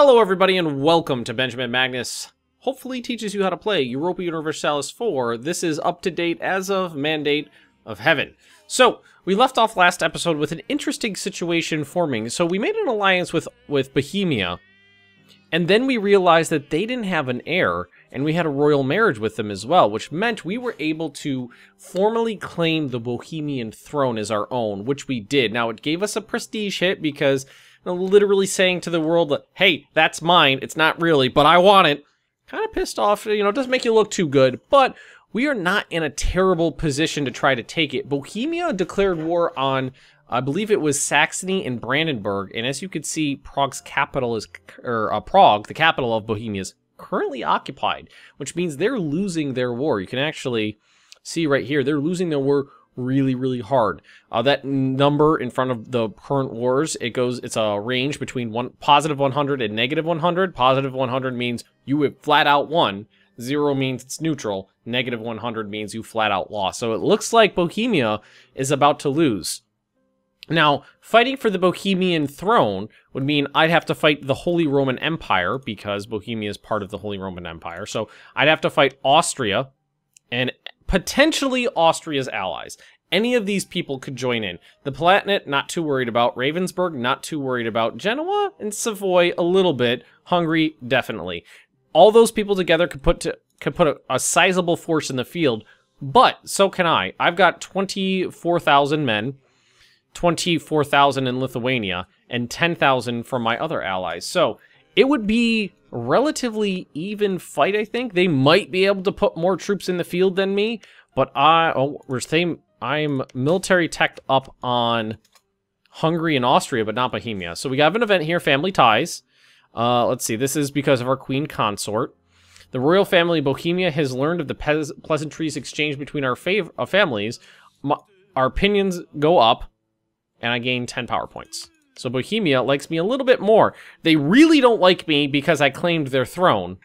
Hello everybody and welcome to Benjamin Magnus. Hopefully teaches you how to play Europa Universalis 4. This is up to date as of Mandate of Heaven. So, we left off last episode with an interesting situation forming. So we made an alliance with Bohemia, and then we realized that they didn't have an heir, and we had a royal marriage with them as well, which meant we were able to formally claim the Bohemian throne as our own, which we did. Now, it gave us a prestige hit because literally saying to the world that, hey, that's mine, it's not really, but I want it, kind of pissed off, doesn't make you look too good, but we are not in a terrible position to try to take it. Bohemia declared war on, I believe it was Saxony and Brandenburg, and as you can see, Prague's capital is, Prague, the capital of Bohemia, is currently occupied, which means they're losing their war. You can actually see right here, they're losing their war really, really hard. That number in front of the current wars, it's a range between positive 100 and negative 100. Positive 100 means you have flat out won. 0 means it's neutral. Negative 100 means you flat out lost. So it looks like Bohemia is about to lose. Now, fighting for the Bohemian throne would mean I'd have to fight the Holy Roman Empire, because Bohemia is part of the Holy Roman Empire. So I'd have to fight Austria and potentially Austria's allies. Any of these people could join in. The Palatinate, not too worried about. Ravensburg, not too worried about. Genoa and Savoy, a little bit. Hungary, definitely. All those people together could put a sizable force in the field, but so can I. I've got 24,000 men, 24,000 in Lithuania, and 10,000 from my other allies. So it would be a relatively even fight, I think. They might be able to put more troops in the field than me, but I'm military teched up on Hungary and Austria, but not Bohemia. So we have an event here, Family Ties. Let's see, this is because of our queen consort. The royal family of Bohemia has learned of the pleasantries exchanged between our families. Our opinions go up, and I gain 10 power points. So Bohemia likes me a little bit more. They really don't like me because I claimed their throne,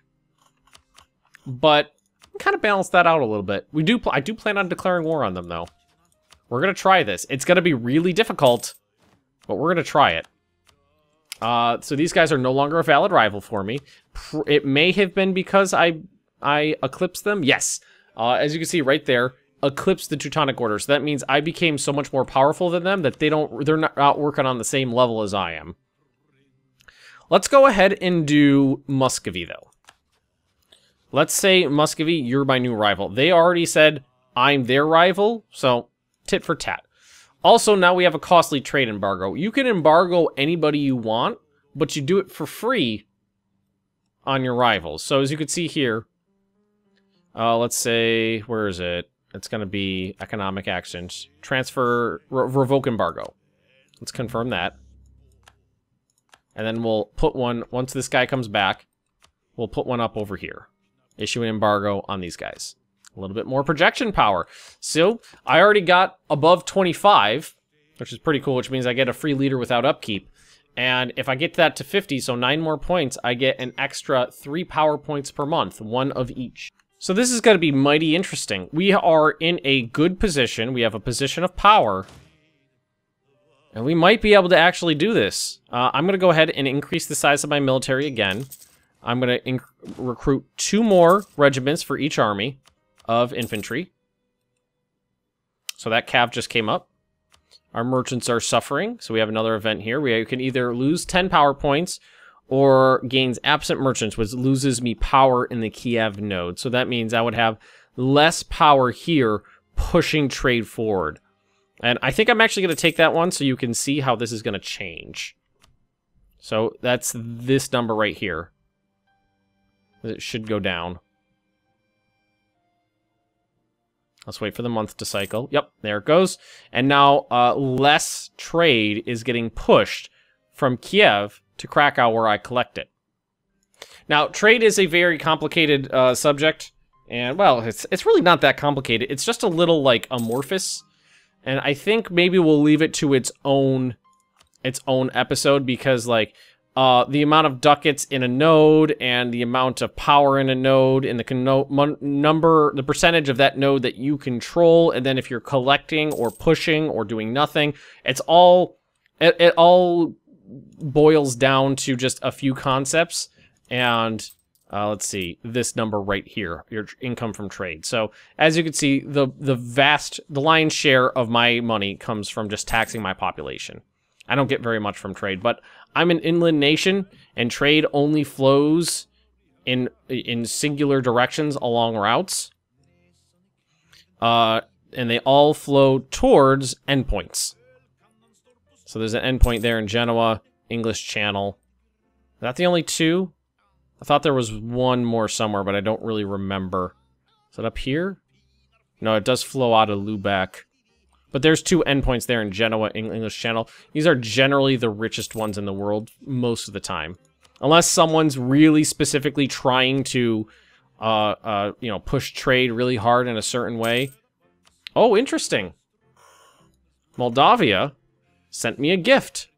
but kind of balance that out a little bit. I do plan on declaring war on them, though. We're going to try this. It's going to be really difficult, but we're going to try it. So these guys are no longer a valid rival for me. It may have been because I eclipsed them. Yes. As you can see right there, eclipsed the Teutonic Order. So that means I became so much more powerful than them that they're not working on the same level as I am. Let's go ahead and do Muscovy, though. Let's say, Muscovy, you're my new rival. They already said I'm their rival, so tit for tat. Also, now we have a costly trade embargo. You can embargo anybody you want, but you do it for free on your rivals. So as you can see here, let's say, where is it? It's going to be economic actions. Transfer, revoke embargo. Let's confirm that. And then we'll put one, once this guy comes back, we'll put one up over here. Issue an embargo on these guys. A little bit more projection power. So, I already got above 25, which is pretty cool, which means I get a free leader without upkeep. And if I get that to 50, so 9 more points, I get an extra 3 power points per month, 1 of each. So this is going to be mighty interesting. We are in a good position. We have a position of power. And we might be able to actually do this. I'm going to go ahead and increase the size of my military again. I'm going to recruit 2 more regiments for each army of infantry. So that cav just came up. Our merchants are suffering. So we have another event here. We can either lose 10 power points or gains absent merchants, which loses me power in the Kiev node. So that means I would have less power here pushing trade forward. And I think I'm actually going to take that one so you can see how this is going to change. So that's this number right here. It should go down. Let's wait for the month to cycle. Yep, there it goes. And now less trade is getting pushed from Kiev to Krakow, where I collect it. Now, trade is a very complicated subject. And, well, it's really not that complicated. It's just a little, like, amorphous. And I think maybe we'll leave it to its own episode because, like, the amount of ducats in a node and the amount of power in a node and the percentage of that node that you control, and then if you're collecting or pushing or doing nothing, it all boils down to just a few concepts, and let's see, this number right here, your income from trade. So as you can see, the lion's share of my money comes from just taxing my population. I don't get very much from trade, but I'm an inland nation, and trade only flows in singular directions along routes. And they all flow towards endpoints. So there's an endpoint there in Genoa, English Channel. Is that the only two? I thought there was one more somewhere, but I don't really remember. Is it up here? No, it does flow out of Lubeck. But there's two endpoints there in Genoa, English Channel. These are generally the richest ones in the world most of the time. Unless someone's really specifically trying to, you know, push trade really hard in a certain way. Oh, interesting. Moldavia sent me a gift.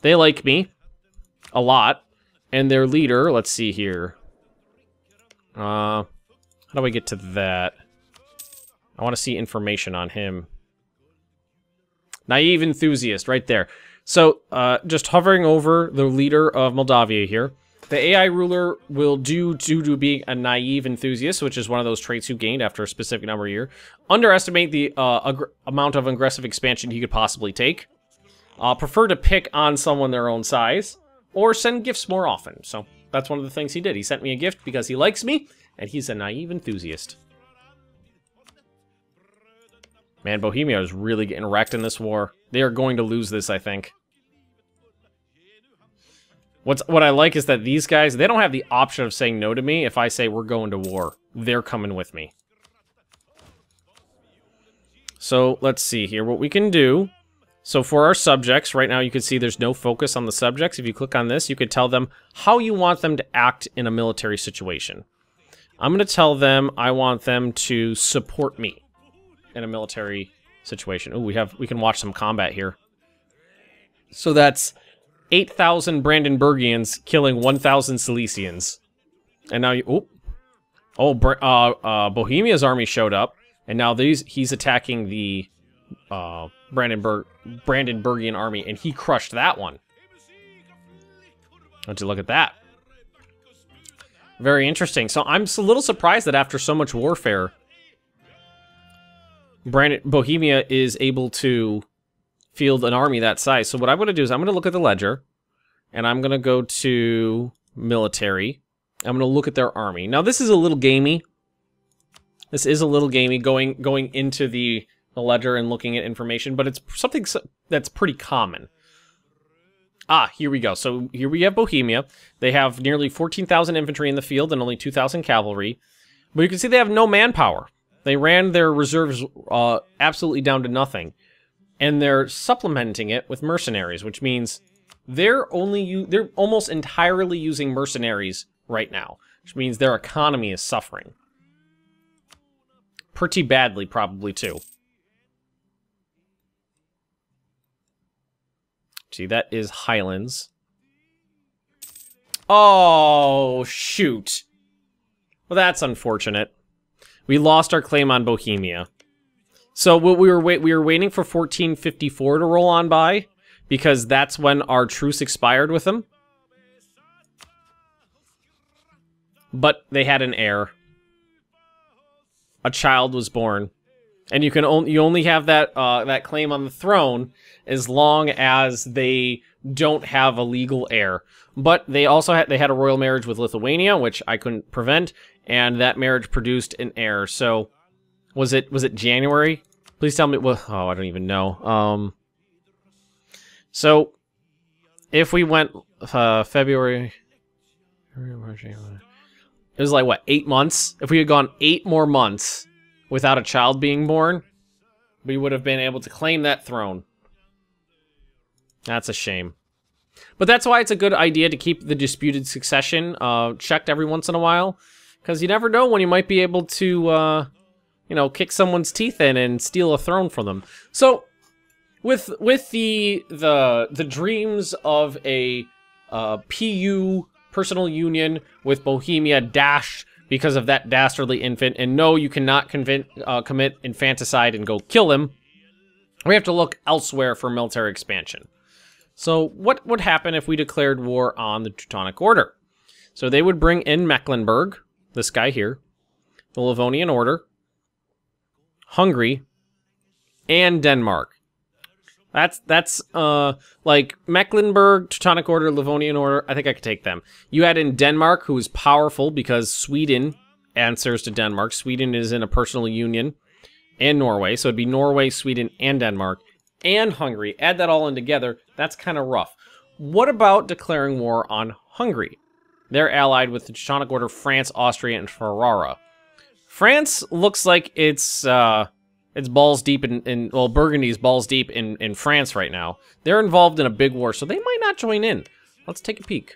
They like me a lot. And their leader, let's see here. How do I get to that? I want to see information on him. Naive enthusiast, right there. So, just hovering over the leader of Moldavia here. The AI ruler will due to being a naive enthusiast, which is one of those traits you gained after a specific number of years, underestimate the amount of aggressive expansion he could possibly take. Prefer to pick on someone their own size, or send gifts more often. So, that's one of the things he did. He sent me a gift because he likes me, and he's a naive enthusiast. Man, Bohemia is really getting wrecked in this war. They are going to lose this, I think. What I like is that these guys, they don't have the option of saying no to me if I say we're going to war. They're coming with me. So, let's see here what we can do. So for our subjects, right now you can see there's no focus on the subjects. If you click on this, you could tell them how you want them to act in a military situation. I'm going to tell them I want them to support me in a military situation. Oh, we can watch some combat here. So that's 8,000 Brandenburgians killing 1,000 Silesians. And now you... Bohemia's army showed up, and now he's attacking the Brandenburgian army, and he crushed that one. Don't you look at that? Very interesting. So I'm a little surprised that after so much warfare, Bohemia is able to field an army that size. So what I'm going to do is I'm going to look at the ledger, and I'm going to go to military. I'm going to look at their army. Now this is a little gamey. This is a little gamey going into the ledger and looking at information, but it's something that's pretty common. Ah, here we go. So here we have Bohemia. They have nearly 14,000 infantry in the field and only 2,000 cavalry. But you can see they have no manpower. They ran their reserves absolutely down to nothing. And they're supplementing it with mercenaries, which means they're almost entirely using mercenaries right now, which means their economy is suffering. Pretty badly, probably, too. See, that is Highlands. Oh, shoot. Well, that's unfortunate. We lost our claim on Bohemia. So we were waiting for 1454 to roll on by, because that's when our truce expired with them. But they had an heir. A child was born. And you only have that that claim on the throne as long as they don't have a legal heir. But they also had a royal marriage with Lithuania, which I couldn't prevent, and that marriage produced an heir. So was it January? Please tell me. Well, oh, I don't even know. So if we went February, March, April, it was like what, 8 months? If we had gone 8 more months without a child being born, we would have been able to claim that throne. That's a shame. But that's why it's a good idea to keep the disputed succession checked every once in a while, because you never know when you might be able to, you know, kick someone's teeth in and steal a throne from them. So, with the dreams of a PU personal union with Bohemia dashed because of that dastardly infant, and no, you cannot commit infanticide and go kill him, we have to look elsewhere for military expansion. So what would happen if we declared war on the Teutonic Order? So they would bring in Mecklenburg, this guy here, the Livonian Order, Hungary, and Denmark. That's like Mecklenburg, Teutonic Order, Livonian Order. I think I could take them. You add in Denmark, who is powerful because Sweden answers to Denmark. Sweden is in a personal union, and Norway. So it'd be Norway, Sweden, and Denmark, and Hungary. Add that all in together. That's kind of rough. What about declaring war on Hungary? They're allied with the Teutonic Order, France, Austria, and Ferrara. France looks like it's balls deep well, Burgundy's balls deep in France right now. They're involved in a big war, so they might not join in. Let's take a peek.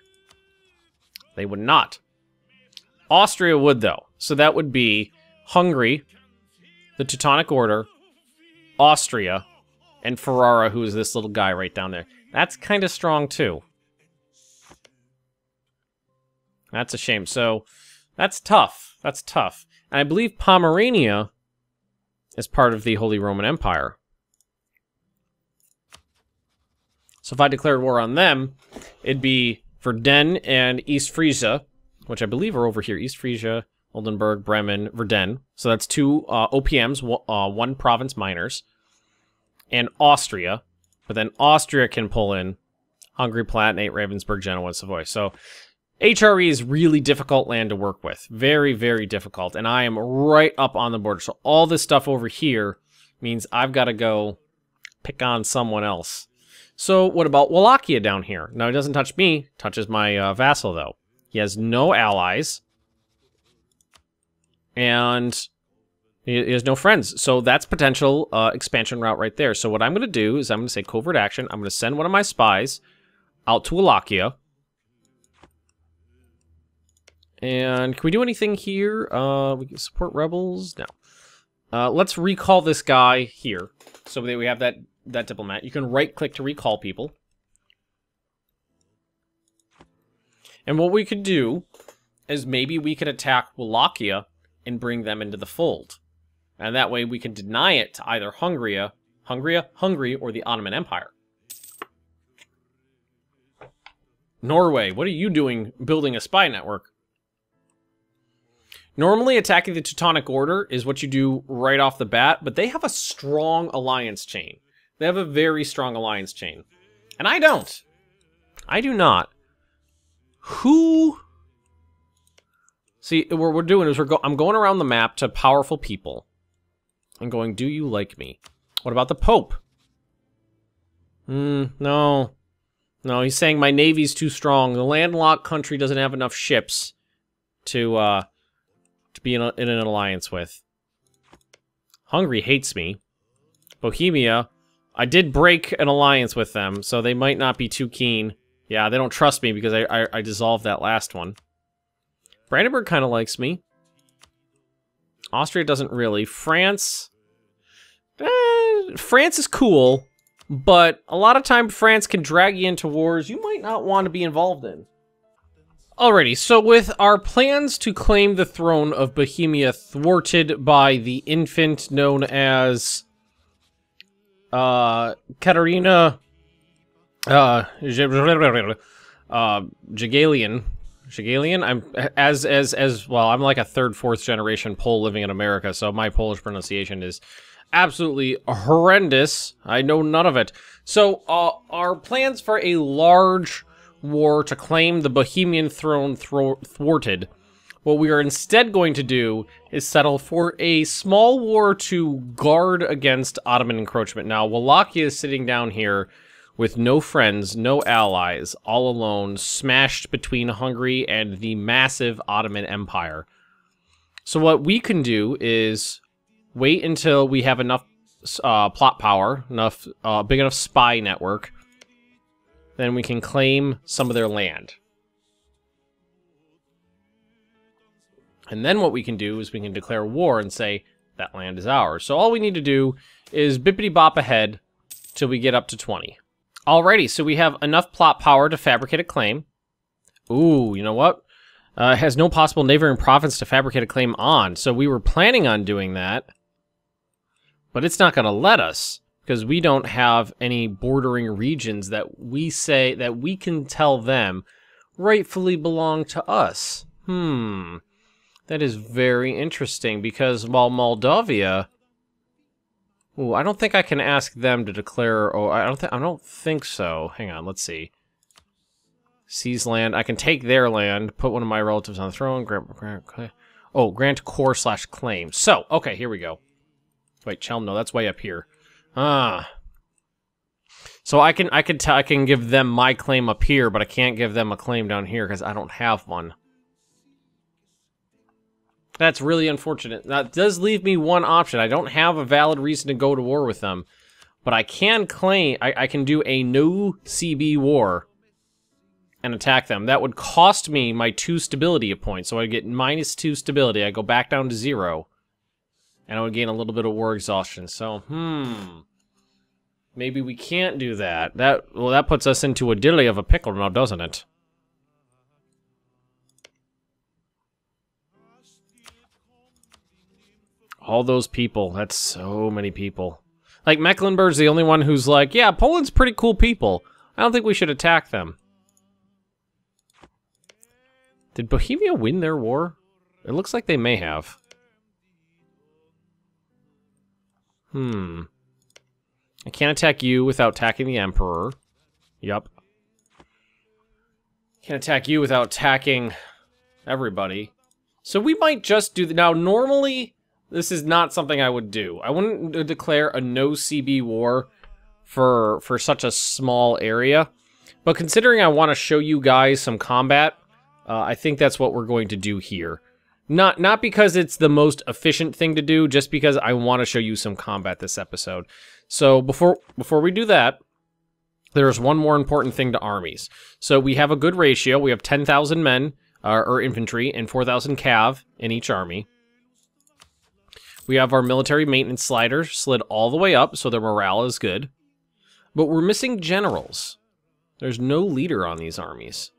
They would not. Austria would, though. So that would be Hungary, the Teutonic Order, Austria, and Ferrara, who is this little guy right down there. That's kind of strong, too. That's a shame. So, that's tough. That's tough. And I believe Pomerania is part of the Holy Roman Empire. So if I declared war on them, it'd be Verden and East Frisia, which I believe are over here. East Frisia, Oldenburg, Bremen, Verden. So that's 2 OPMs, 1 province minors. And Austria. But then Austria can pull in Hungary, Palatinate, Ravensburg, Genoa, and Savoy. So HRE is really difficult land to work with. Very, very difficult. And I am right up on the border. So all this stuff over here means I've got to go pick on someone else. So what about Wallachia down here? Now, it doesn't touch me. Touches my vassal, though. He has no allies. And he has no friends. So that's potential expansion route right there. So what I'm going to do is I'm going to say Covert Action. I'm going to send one of my spies out to Wallachia. And can we do anything here? We can support rebels. No. Let's recall this guy here. So that we have that diplomat. You can right-click to recall people. And what we could do is maybe we could attack Wallachia and bring them into the fold. And that way we can deny it to either Hungary, or the Ottoman Empire. Norway, what are you doing building a spy network? Normally, attacking the Teutonic Order is what you do right off the bat, but they have a strong alliance chain. They have a very strong alliance chain. And I don't. I do not. Who... See, what we're doing is I'm going around the map to powerful people. I'm going, do you like me? What about the Pope? No. No, he's saying my navy's too strong. The landlocked country doesn't have enough ships to be in an alliance with. Hungary hates me. Bohemia, I did break an alliance with them, so they might not be too keen. Yeah, they don't trust me because I dissolved that last one. Brandenburg kind of likes me. Austria doesn't really. France... France is cool, but a lot of time France can drag you into wars you might not want to be involved in. Alrighty, so with our plans to claim the throne of Bohemia thwarted by the infant known as Katerina Jagalian. I'm like a third, fourth generation Pole living in America, so my Polish pronunciation is absolutely horrendous. I know none of it. So our plans for a large war to claim the Bohemian throne thwarted. What we are instead going to do is settle for a small war to guard against Ottoman encroachment. Now, Wallachia is sitting down here with no friends, no allies, all alone, smashed between Hungary and the massive Ottoman Empire. So what we can do is wait until we have enough plot power, big enough spy network, then we can claim some of their land. And then what we can do is we can declare war and say, that land is ours. So all we need to do is bippity-bop ahead till we get up to 20. Alrighty, so we have enough plot power to fabricate a claim. Ooh, you know what? It has no possible neighboring province to fabricate a claim on. So we were planning on doing that, but it's not going to let us. because we don't have any bordering regions that we say that we can tell them rightfully belong to us. That is very interesting, because while Moldavia... Ooh, I don't think I can ask them to declare... Oh, I don't think so. Hang on, let's see. Seize land. I can take their land, put one of my relatives on the throne, grant core/claim. So, okay, here we go. Wait, Chelm, no, that's way up here. So I can give them my claim up here, but I can't give them a claim down here because I don't have one. That's really unfortunate. That does leave me one option. I don't have a valid reason to go to war with them, but I can claim, I can do a no CB war and attack them. That would cost me my 2 stability points, so I get -2 stability. I go back down to 0, and I would gain a little bit of war exhaustion. So, maybe we can't do that. Well, that puts us into a dilly of a pickle now, doesn't it? All those people. That's so many people. Like, Mecklenburg's the only one who's like, yeah, Poland's pretty cool people. I don't think we should attack them. Did Bohemia win their war? It looks like they may have. I can't attack you without attacking the Emperor. Yup. Can't attack you without attacking everybody. So we might just do... Now, normally... This is not something I would do. I wouldn't declare a no CB war for such a small area. But considering I want to show you guys some combat, I think that's what we're going to do here. Not because it's the most efficient thing to do, just because I want to show you some combat this episode. So before we do that, there's one more important thing to armies. So we have a good ratio. We have 10,000 men, or infantry, and 4,000 cav in each army. We have our military maintenance slider slid all the way up, so their morale is good. But we're missing generals. There's no leader on these armies.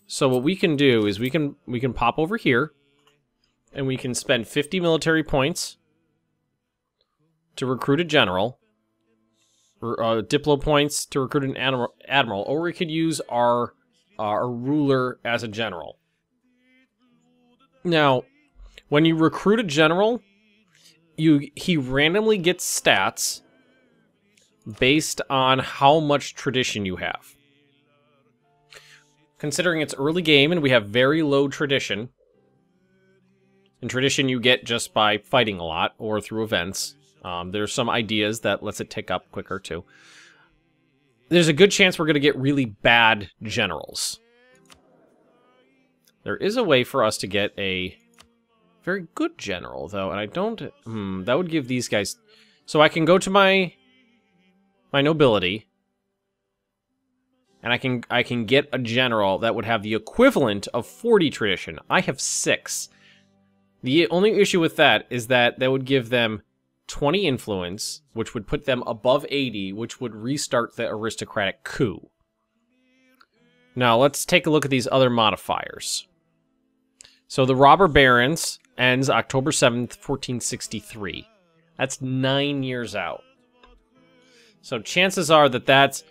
So what we can do is we can pop over here, and we can spend 50 military points to recruit a general, or diplo points to recruit an admiral, or we could use our ruler as a general. Now, when you recruit a general, he randomly gets stats based on how much tradition you have. Considering it's early game and we have very low tradition, and tradition you get just by fighting a lot or through events, there's some ideas that lets it tick up quicker too. There's a good chance we're going to get really bad generals. There is a way for us to get a very good general, though, and I don't... that would give these guys... So I can go to my nobility, and I can get a general that would have the equivalent of 40 tradition. I have 6. The only issue with that is that would give them 20 influence, which would put them above 80, which would restart the aristocratic coup. Now, let's take a look at these other modifiers. So the robber barons ends October 7th, 1463. That's 9 years out. So chances are that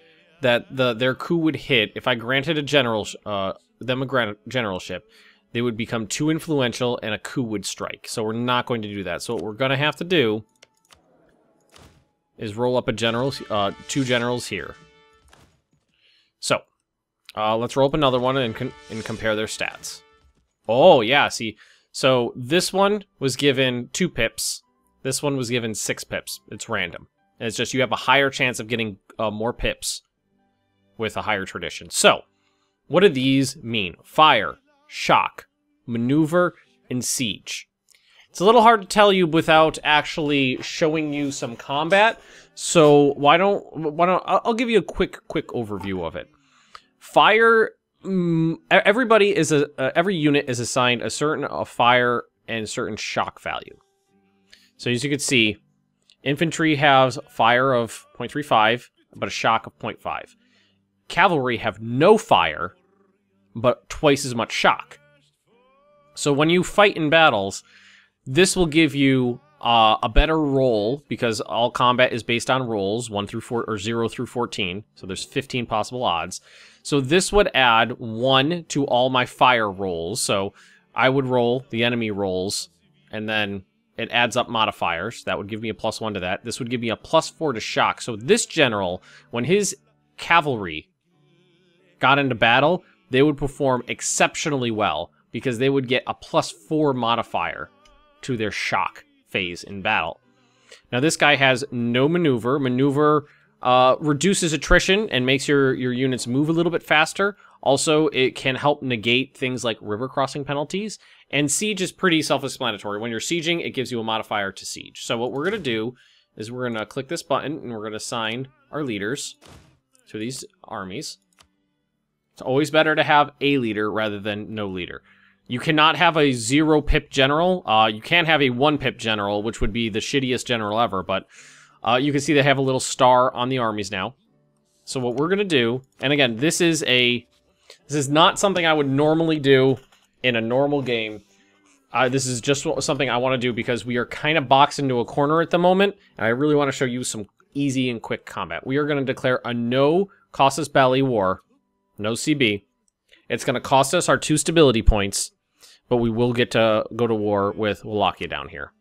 their coup would hit if I granted a them a generalship. They would become too influential and a coup would strike. So we're not going to do that. So what we're going to have to do is roll up a general, 2 generals here. So let's roll up another one and compare their stats. Oh yeah, see. So this one was given 2 pips. This one was given 6 pips. It's random. And it's just you have a higher chance of getting more pips with a higher tradition. So, what do these mean? Fire, shock, maneuver, and siege. It's a little hard to tell you without actually showing you some combat. So I'll give you a quick overview of it. Fire. Every unit is assigned a certain fire and a certain shock value. So as you can see, infantry has fire of 0.35, but a shock of 0.5. Cavalry have no fire, but twice as much shock. So when you fight in battles, this will give you a better roll, because all combat is based on rolls, 1 through 4 or 0 through 14. So there's 15 possible odds. So this would add 1 to all my fire rolls. So I would roll the enemy rolls, and then it adds up modifiers. That would give me a +1 to that. This would give me a +4 to shock. So this general, when his cavalry got into battle, they would perform exceptionally well, because they would get a +4 modifier to their shock phase in battle. Now this guy has no maneuver. Maneuver reduces attrition and makes your units move a little bit faster. Also, it can help negate things like river crossing penalties. And siege is pretty self-explanatory. When you're sieging, it gives you a modifier to siege. So what we're going to do is we're going to click this button, and we're going to assign our leaders to these armies. It's always better to have a leader rather than no leader. You cannot have a 0 pip general. You can have a 1 pip general, which would be the shittiest general ever, but you can see they have a little star on the armies now. So what we're going to do, and again, this is not something I would normally do in a normal game. This is just something I want to do because we are kind of boxed into a corner at the moment, and I really want to show you some easy and quick combat. We are going to declare a no Cassus Belli war, no CB. It's going to cost us our 2 stability points, but we will get to go to war with Wallachia down here.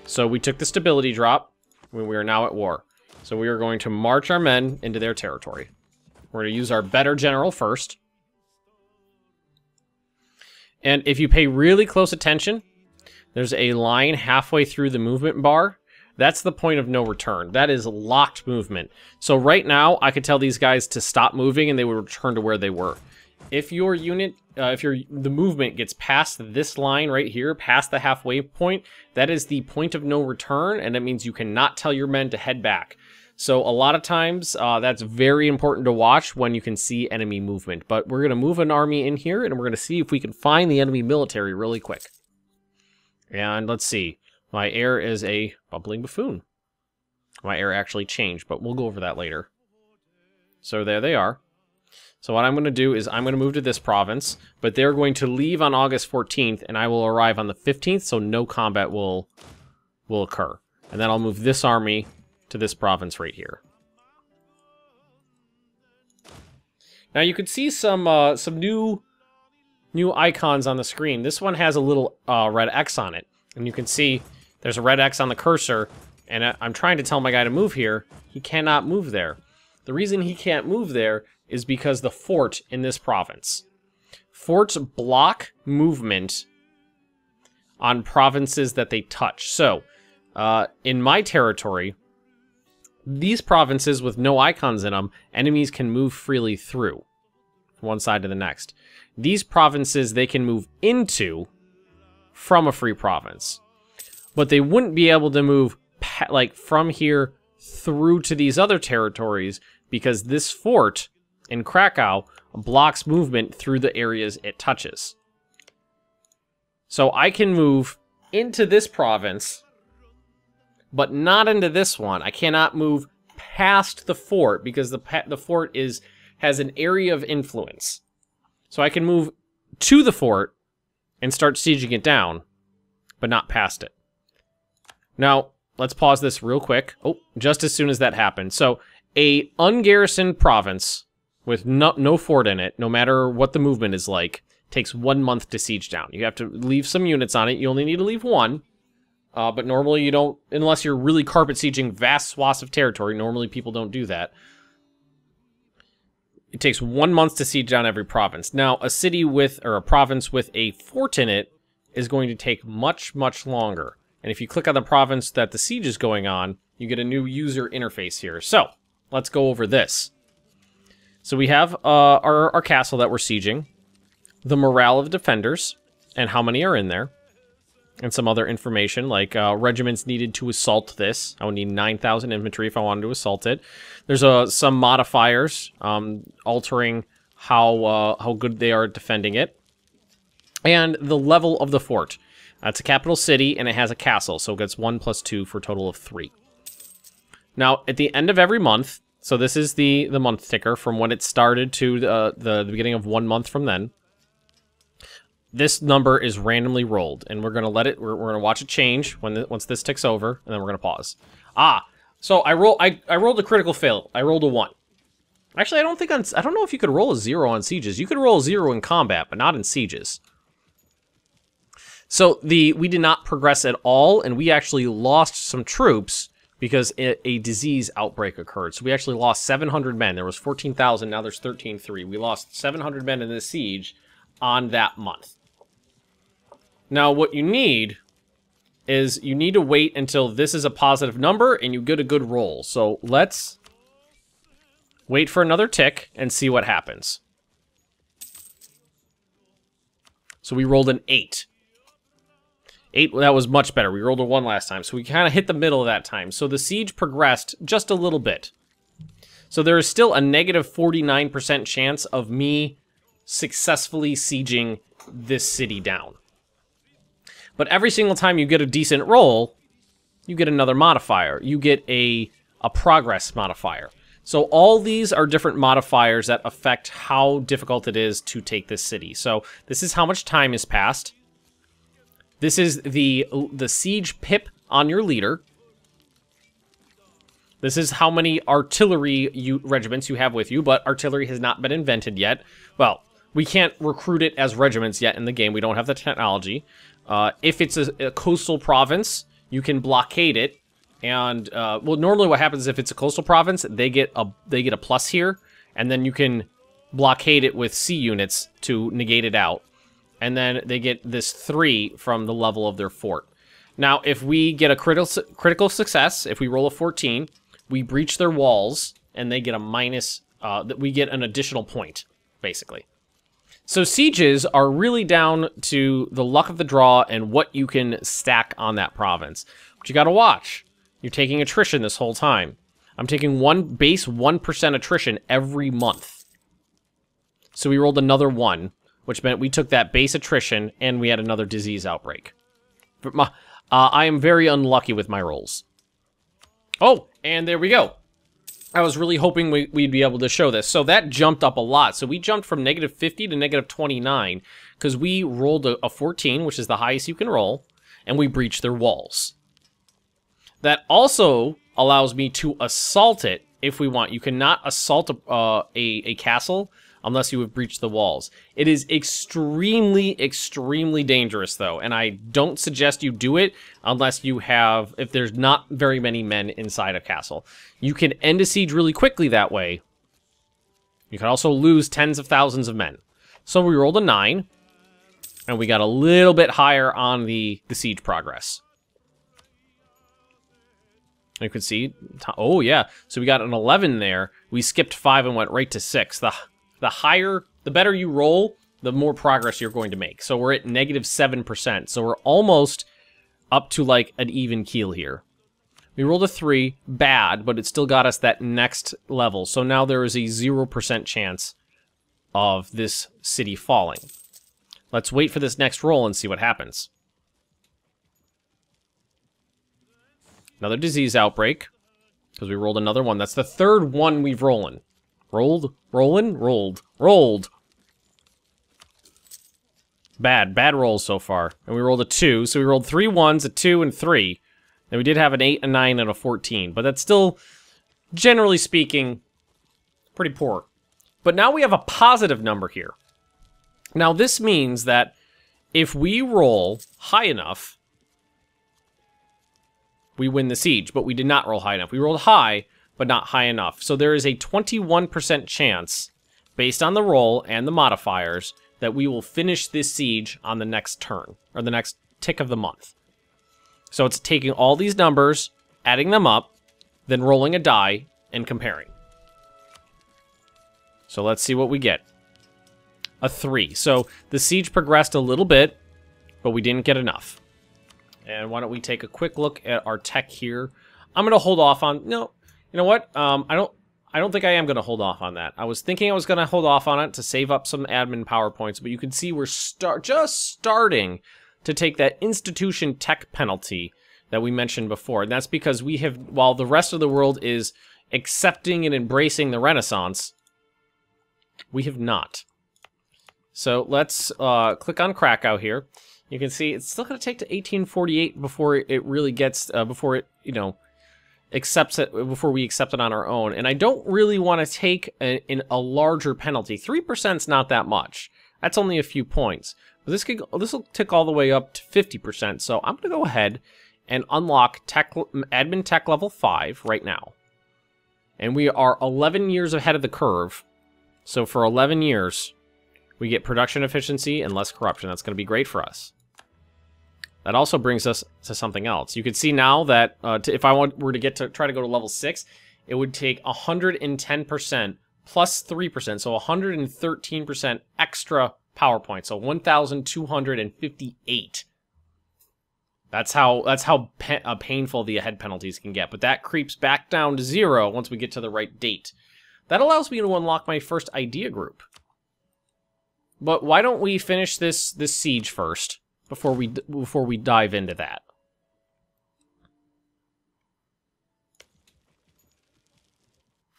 So we took the stability drop when we are now at war. So we are going to march our men into their territory. We're going to use our better general first. And if you pay really close attention, there's a line halfway through the movement bar. That's the point of no return. That is locked movement. So right now, I could tell these guys to stop moving and they would return to where they were. If your unit, the movement gets past this line right here, past the halfway point, that is the point of no return, and it means you cannot tell your men to head back. So a lot of times, that's very important to watch when you can see enemy movement. But we're going to move an army in here, and we're going to see if we can find the enemy military really quick. And let's see. My heir is a bumbling buffoon. My heir actually changed, but we'll go over that later. So there they are. So what I'm going to do is I'm going to move to this province, but they're going to leave on August 14th, and I will arrive on the 15th, so no combat will occur. And then I'll move this army to this province right here. Now you can see some new icons on the screen. This one has a little red X on it, and you can see there's a red X on the cursor, and I'm trying to tell my guy to move here. He cannot move there. The reason he can't move there is because the fort in this province. Forts block movement on provinces that they touch. So, in my territory, these provinces with no icons in them, enemies can move freely through from one side to the next. These provinces they can move into from a free province. But they wouldn't be able to move like from here through to these other territories because this fort in Krakow blocks movement through the areas it touches. So I can move into this province, but not into this one. I cannot move past the fort because the fort has an area of influence. So I can move to the fort and start sieging it down, but not past it. Now, let's pause this real quick. Oh, just as soon as that happened. So, a ungarrisoned province with no fort in it, no matter what the movement is like, takes 1 month to siege down. You have to leave some units on it. You only need to leave one. But normally you don't, unless you're really carpet sieging vast swaths of territory. Normally people don't do that. It takes 1 month to siege down every province. Now, a city with, or a province with a fort in it is going to take much, much longer. And if you click on the province that the siege is going on, you get a new user interface here. So, let's go over this. So we have our castle that we're sieging, the morale of defenders, and how many are in there, and some other information like regiments needed to assault this. I would need 9,000 infantry if I wanted to assault it. There's some modifiers altering how good they are defending it, and the level of the fort. It's a capital city, and it has a castle, so it gets 1 + 2 for a total of 3. Now, at the end of every month, so this is the month ticker from when it started to the beginning of 1 month from then, this number is randomly rolled, and we're gonna let it. We're gonna watch it change once this ticks over, and then we're gonna pause. So I rolled a critical fail. I rolled a 1. Actually, I don't know if you could roll a 0 on sieges. You could roll a 0 in combat, but not in sieges. So we did not progress at all, and we actually lost some troops because a disease outbreak occurred. So we actually lost 700 men. There was 14,000. Now there's 13,300. We lost 700 men in this siege on that month. Now, what you need is you need to wait until this is a positive number and you get a good roll. So let's wait for another tick and see what happens. So we rolled an 8. 8, that was much better. We rolled a 1 last time, so we kind of hit the middle of that time. So the siege progressed just a little bit. So there is still a negative 49% chance of me successfully sieging this city down. But every single time you get a decent roll, you get another modifier. You get a progress modifier. So all these are different modifiers that affect how difficult it is to take this city. So this is how much time has passed. This is the siege pip on your leader. This is how many artillery regiments you have with you, but artillery has not been invented yet. Well, we can't recruit it as regiments yet in the game. We don't have the technology. If it's a coastal province, you can blockade it. And, well, normally what happens if it's a coastal province, they get a plus here, and then you can blockade it with sea units to negate it out. And then they get this 3 from the level of their fort. Now, if we get a critical success, if we roll a 14, we breach their walls, and they get a minus, we get an additional point, basically. So sieges are really down to the luck of the draw and what you can stack on that province. But you gotta watch. You're taking attrition this whole time. I'm taking base 1% attrition every month. So we rolled another 1, which meant we took that base attrition and we had another disease outbreak. I am very unlucky with my rolls. Oh, and there we go. I was really hoping we'd be able to show this. So that jumped up a lot. So we jumped from negative 50 to negative 29 because we rolled a 14, which is the highest you can roll, and we breached their walls. That also allows me to assault it if we want. You cannot assault a castle unless you have breached the walls. It is extremely, extremely dangerous, though, and I don't suggest you do it unless you have, if there's not very many men inside a castle. You can end a siege really quickly that way. You can also lose tens of thousands of men. So we rolled a 9, and we got a little bit higher on the siege progress. You can see, oh yeah, so we got an 11 there. We skipped 5 and went right to 6. The better you roll, the more progress you're going to make. So we're at negative 7%. So we're almost up to like an even keel here. We rolled a 3, bad, but it still got us that next level. So now there is a 0% chance of this city falling. Let's wait for this next roll and see what happens. Another disease outbreak, because we rolled another 1. That's the 3rd one we've rolled. Rolled. Bad rolls so far. And we rolled a 2, so we rolled 3 1s, a 2, and 3. And we did have an 8, a 9, and a 14. But that's still, generally speaking, pretty poor. But now we have a positive number here. Now this means that if we roll high enough, we win the siege. But we did not roll high enough. We rolled high, but not high enough. So there is a 21% chance, based on the roll and the modifiers, that we will finish this siege on the next turn, or the next tick of the month. So it's taking all these numbers, adding them up, then rolling a die, and comparing. So let's see what we get. A 3. So the siege progressed a little bit, but we didn't get enough. And why don't we take a quick look at our tech here. I'm going to hold off on... No, you know what? I don't think I am going to hold off on that. I was thinking I was going to hold off on it to save up some admin PowerPoints, but you can see we're just starting to take that institution tech penalty that we mentioned before. And that's because we have, while the rest of the world is accepting and embracing the Renaissance, we have not. So let's click on Krakow here. You can see it's still going to take to 1848 before it really gets, before it, you know, accepts it, before we accept it on our own. And I don't really want to take a larger penalty. 3% is not that much. That's only a few points. But this will tick all the way up to 50%. So I'm going to go ahead and unlock admin tech level 5 right now. And we are 11 years ahead of the curve. So for 11 years, we get production efficiency and less corruption. That's going to be great for us. That also brings us to something else. You can see now that if I were to try to go to level 6, it would take 110% plus 3%, so 113% extra power points. So 1,258. That's how painful the ahead penalties can get. But that creeps back down to 0 once we get to the right date. That allows me to unlock my first idea group. But why don't we finish this siege first before we dive into that?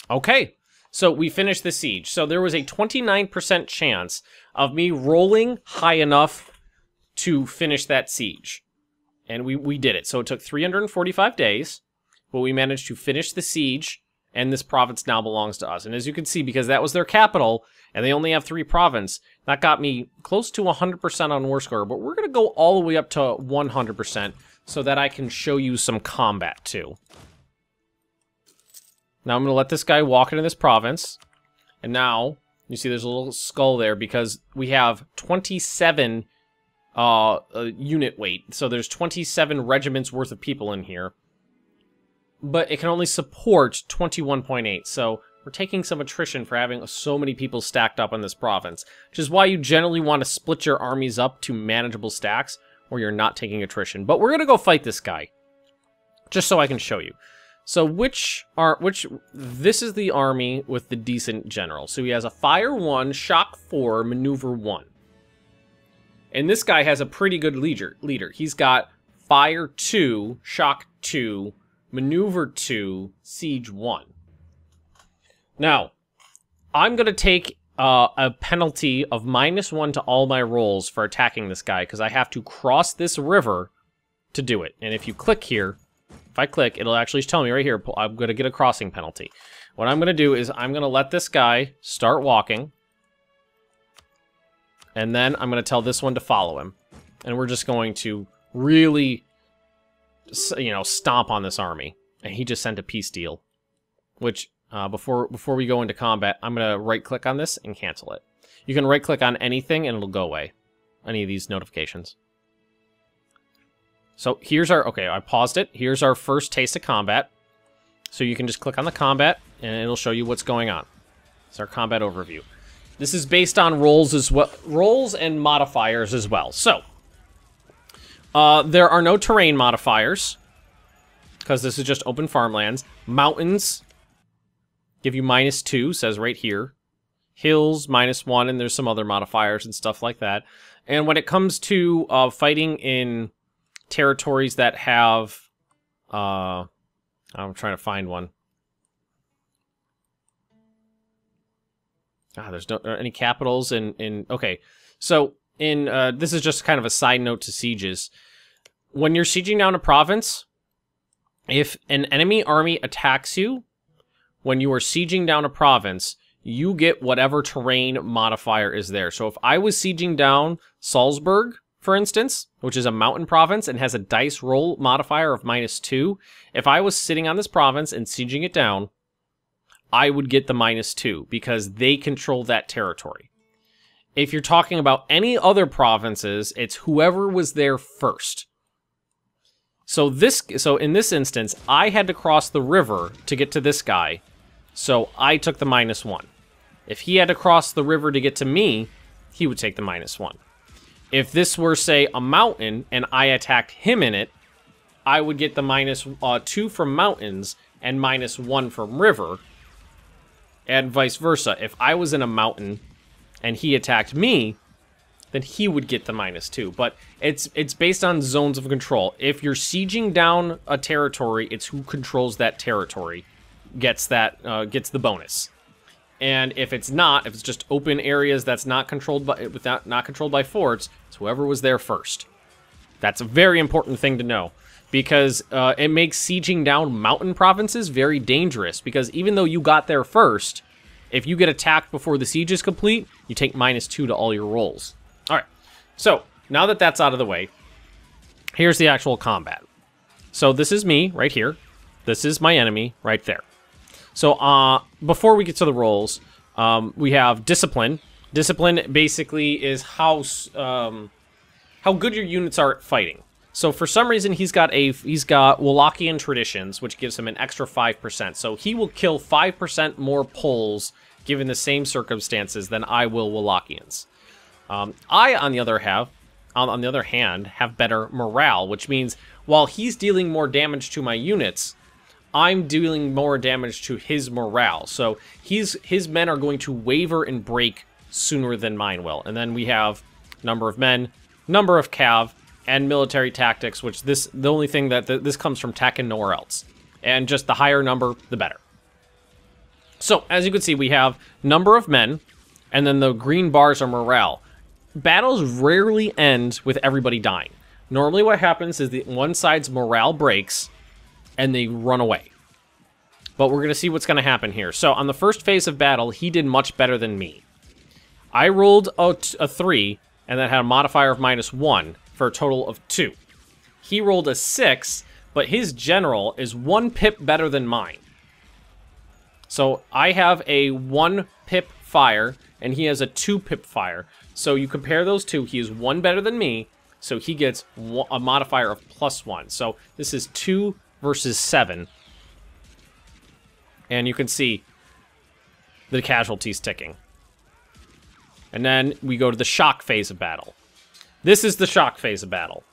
Okay, so we finished the siege. So there was a 29% chance of me rolling high enough to finish that siege. And we did it. So it took 345 days, but we managed to finish the siege, and this province now belongs to us. And as you can see, because that was their capital, and they only have 3 provinces, that got me close to 100% on war score. But we're going to go all the way up to 100% so that I can show you some combat too. Now I'm going to let this guy walk into this province. And now, you see there's a little skull there because we have 27 unit weight. So there's 27 regiments worth of people in here. But it can only support 21.8. So we're taking some attrition for having so many people stacked up in this province. Which is why you generally want to split your armies up to manageable stacks where you're not taking attrition. But we're going to go fight this guy. Just so I can show you. So this is the army with the decent general. So he has a Fire 1, Shock 4, Maneuver 1. And this guy has a pretty good leader. He's got Fire 2, Shock 2, Maneuver 2, Siege 1. Now, I'm going to take a penalty of -1 to all my rolls for attacking this guy, because I have to cross this river to do it. And if you click here, if I click, it'll actually tell me right here, I'm going to get a crossing penalty. What I'm going to do is I'm going to let this guy start walking. And then I'm going to tell this one to follow him. And we're just going to really, you know, stomp on this army. And he just sent a peace deal. Which, before we go into combat, I'm going to right-click on this and cancel it. You can right-click on anything and it'll go away. Any of these notifications. So here's our, okay, I paused it. Here's our first taste of combat. So you can just click on the combat and it'll show you what's going on. It's our combat overview. This is based on rolls as well, rolls and modifiers as well. So, there are no terrain modifiers, because this is just open farmlands. Mountains give you -2, says right here. Hills, -1, and there's some other modifiers and stuff like that. And when it comes to fighting in territories that have... I'm trying to find one. There's no any capitals in okay. So in this is just kind of a side note to sieges. When you're sieging down a province, if an enemy army attacks you, when you are sieging down a province, you get whatever terrain modifier is there. So if I was sieging down Salzburg, for instance, which is a mountain province and has a dice roll modifier of -2, if I was sitting on this province and sieging it down, I would get the -2 because they control that territory. If you're talking about any other provinces, it's whoever was there first. So in this instance, I had to cross the river to get to this guy, so I took the -1. If he had to cross the river to get to me, he would take the -1. If this were, say, a mountain and I attacked him in it, I would get the -2 from mountains and -1 from river. And vice versa. If I was in a mountain and he attacked me, then he would get the -2. But it's based on zones of control. If you're sieging down a territory, it's who controls that territory gets the bonus. And if it's not, if it's just open areas that's not controlled by not controlled by forts, it's whoever was there first. That's a very important thing to know, because it makes sieging down mountain provinces very dangerous, because even though you got there first, if you get attacked before the siege is complete, you take -2 to all your rolls. Alright, so now that that's out of the way, here's the actual combat. So this is me right here. This is my enemy right there. So before we get to the rolls, we have discipline. Discipline basically is how good your units are at fighting. So for some reason he's got Wallachian traditions, which gives him an extra 5%. So he will kill 5% more Poles given the same circumstances than I will Wallachians. I, on the other hand, have better morale, which means while he's dealing more damage to my units, I'm dealing more damage to his morale. So his men are going to waver and break sooner than mine will. And then we have number of men, number of cav, and military tactics, which the only thing that this comes from tech and nowhere else. And just the higher number, the better. So, as you can see, we have number of men, and then the green bars are morale. Battles rarely end with everybody dying. Normally what happens is one side's morale breaks, and they run away. But we're going to see what's going to happen here. So, on the first phase of battle, he did much better than me. I rolled a 3, and then had a modifier of -1, for a total of 2. He rolled a 6, but his general is 1 pip better than mine. So I have a 1 pip fire, and he has a 2 pip fire. So you compare those two, he is 1 better than me, so he gets a modifier of +1. So this is 2 versus 7. And you can see the casualties ticking. And then we go to the shock phase of battle. This is the shock phase of battle.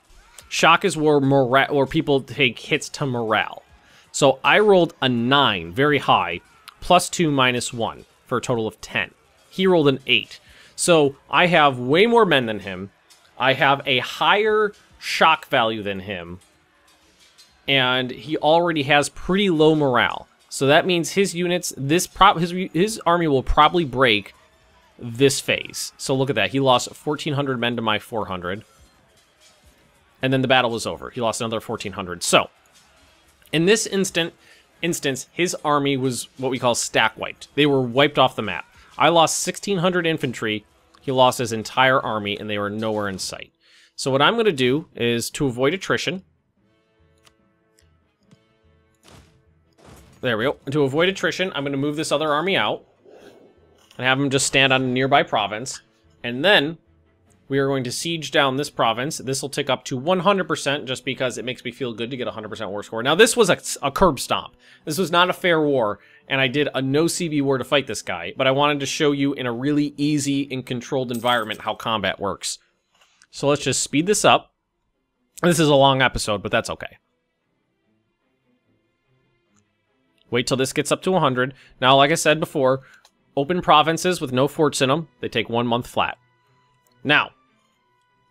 Shock is where people take hits to morale. So I rolled a 9, very high, +2 -1, for a total of 10. He rolled an 8. So I have way more men than him. I have a higher shock value than him. And he already has pretty low morale. So that means his units, his army will probably break this phase. So look at that. He lost 1,400 men to my 400. And then the battle was over. He lost another 1,400. So, in this instance, his army was what we call stack wiped. They were wiped off the map. I lost 1,600 infantry. He lost his entire army, and they were nowhere in sight. So what I'm going to do is, to avoid attrition... There we go. To avoid attrition, I'm going to move this other army out. And have him just stand on a nearby province. And then we are going to siege down this province. This will tick up to 100% just because it makes me feel good to get a 100% war score. Now, this was a curb stomp. This was not a fair war, and I did a no CB war to fight this guy. But I wanted to show you in a really easy and controlled environment how combat works. So let's just speed this up. This is a long episode, but that's okay. Wait till this gets up to 100. Now, like I said before... Open provinces with no forts in them, they take 1 month flat. Now,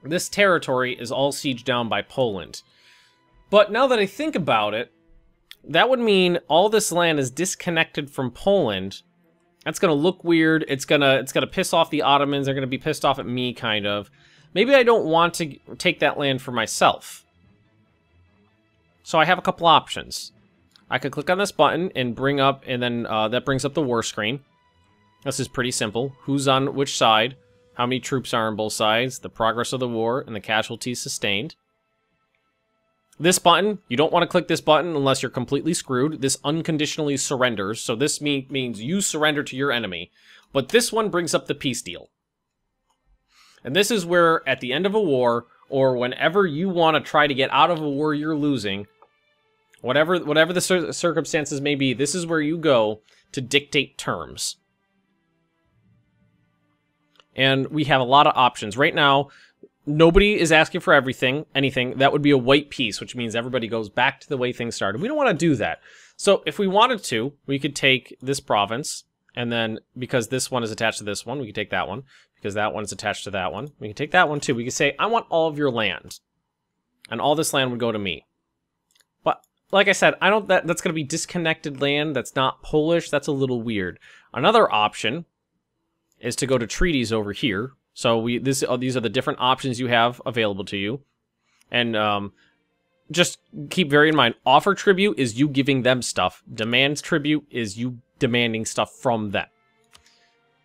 this territory is all sieged down by Poland. But now that I think about it, that would mean all this land is disconnected from Poland. That's going to look weird. It's gonna piss off the Ottomans. They're going to be pissed off at me, kind of. Maybe I don't want to take that land for myself. So I have a couple options. I could click on this button and bring up, and then that brings up the war screen. This is pretty simple. Who's on which side, how many troops are on both sides, the progress of the war, and the casualties sustained. This button, you don't want to click this button unless you're completely screwed. This unconditionally surrenders, so this means you surrender to your enemy. But this one brings up the peace deal. And this is where, at the end of a war, or whenever you want to try to get out of a war you're losing, whatever the circumstances may be, this is where you go to dictate terms. And we have a lot of options. Right now, nobody is asking for anything. That would be a white peace, which means everybody goes back to the way things started. We don't want to do that. So if we wanted to, we could take this province, and then because this one is attached to this one, we could take that one. Because that one is attached to that one, we can take that one too. We could say, I want all of your land. And all this land would go to me. But like I said, that's going to be disconnected land. That's not Polish. That's a little weird. Another option is to go to treaties over here. So these are the different options you have available to you. And just keep very in mind, offer tribute is you giving them stuff. Demands tribute is you demanding stuff from them.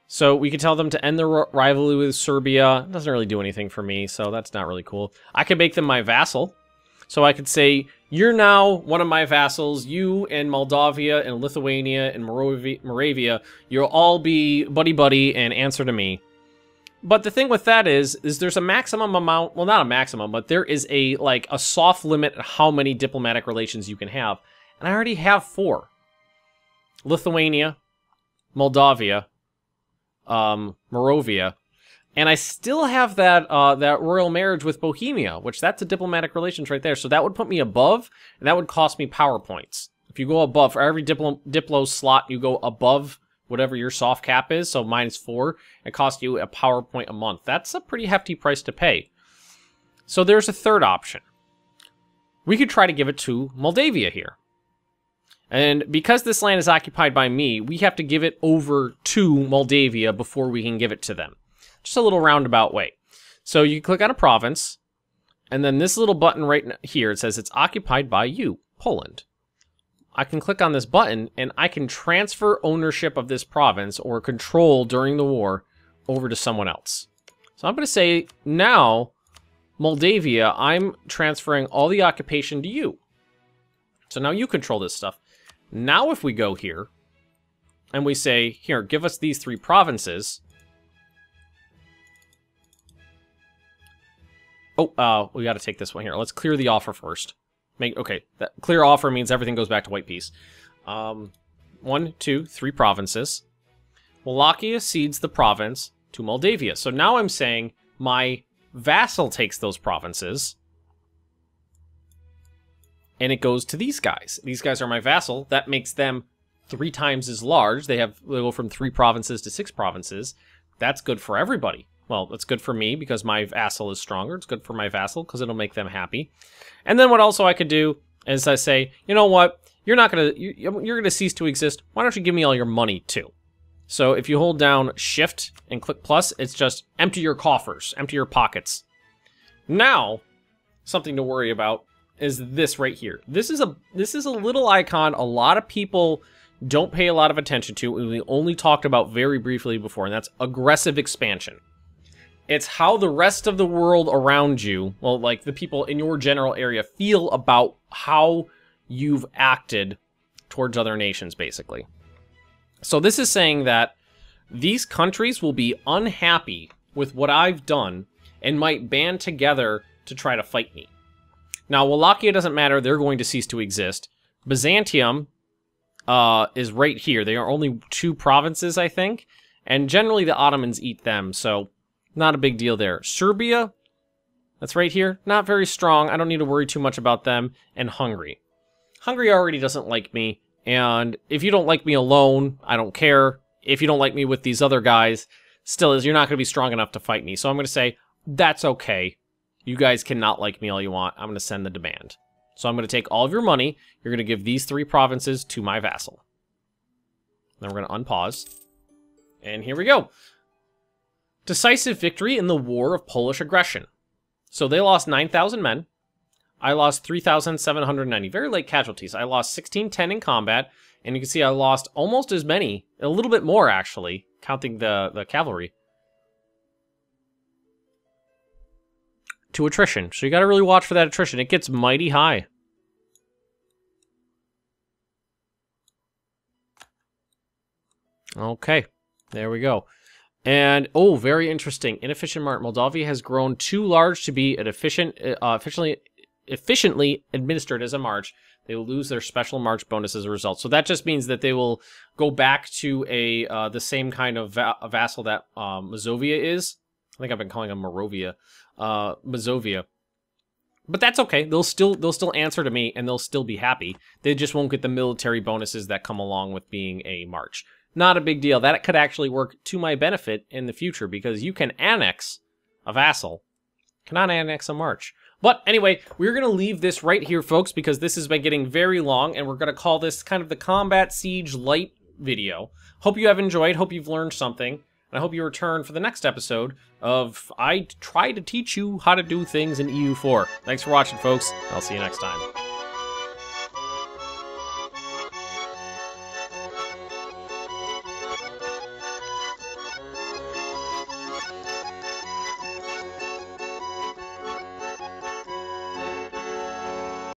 So we could tell them to end their rivalry with Serbia. It doesn't really do anything for me, so that's not really cool. I could make them my vassal. So I could say, you're now one of my vassals. You and Moldavia and Lithuania and Moravia, you'll all be buddy-buddy and answer to me. But the thing with that is there's a maximum amount, well, not a maximum, but there is a soft limit on how many diplomatic relations you can have. And I already have 4. Lithuania, Moldavia, Moravia, and I still have that royal marriage with Bohemia, which that's a diplomatic relations right there. So that would put me above, and that would cost me power points. If you go above, for every diplo slot you go above whatever your soft cap is, so -4, it costs you a power point a month. That's a pretty hefty price to pay. So there's a third option. We could try to give it to Moldavia here. And because this land is occupied by me, we have to give it over to Moldavia before we can give it to them. Just a little roundabout way. So you click on a province, and then this little button right here, it says it's occupied by you, Poland. I can click on this button, and I can transfer ownership of this province, or control during the war, over to someone else. So I'm going to say, now, Moldavia, I'm transferring all the occupation to you. So now you control this stuff. Now if we go here, and we say, here, give us these 3 provinces. Oh, we got to take this one here. Let's clear the offer first. Okay, that clear offer means everything goes back to white peace. 1, 2, 3 provinces. Wallachia cedes the province to Moldavia. So now I'm saying my vassal takes those provinces, and it goes to these guys. These guys are my vassal. That makes them 3 times as large. They go from 3 provinces to 6 provinces. That's good for everybody. Well, it's good for me because my vassal is stronger. It's good for my vassal because it'll make them happy. And then what also I could do is I say, you know what? You're gonna cease to exist. Why don't you give me all your money too? So if you hold down Shift and click plus, it's just empty your coffers, empty your pockets. Now, something to worry about is this right here. This is a little icon a lot of people don't pay a lot of attention to, and we only talked about very briefly before, and that's aggressive expansion. It's how the rest of the world around you, well, like the people in your general area, feel about how you've acted towards other nations, basically. So this is saying that these countries will be unhappy with what I've done and might band together to try to fight me. Now, Wallachia doesn't matter. They're going to cease to exist. Byzantium is right here. They are only 2 provinces, I think. And generally, the Ottomans eat them, so not a big deal there. Serbia, that's right here. Not very strong. I don't need to worry too much about them. And Hungary. Hungary already doesn't like me. And if you don't like me alone, I don't care. If you don't like me with these other guys, still you're not going to be strong enough to fight me. So I'm going to say, that's okay. You guys cannot like me all you want. I'm going to send the demand. So I'm going to take all of your money. You're going to give these 3 provinces to my vassal. Then we're going to unpause. And here we go. Decisive victory in the War of Polish Aggression. So they lost 9,000 men. I lost 3,790. Very light casualties. I lost 1610 in combat. And you can see I lost almost as many. A little bit more, actually, counting the cavalry. To attrition. So you got to really watch for that attrition. It gets mighty high. Okay. There we go. And, oh, very interesting. Inefficient march. Moldavia has grown too large to be an efficiently administered as a march. They will lose their special march bonus as a result. So that just means that they will go back to the same kind of vassal that Mazovia is. I think I've been calling them Moravia. Mazovia. But that's okay. They'll still answer to me, and they'll still be happy. They just won't get the military bonuses that come along with being a march. Not a big deal. That could actually work to my benefit in the future, because you can annex a vassal, cannot annex a march. But anyway, we're going to leave this right here, folks, because this has been getting very long, and we're going to call this kind of the Combat Siege Light video. Hope you have enjoyed, hope you've learned something, and I hope you return for the next episode of I try to teach you how to do things in EU4. Thanks for watching, folks. I'll see you next time.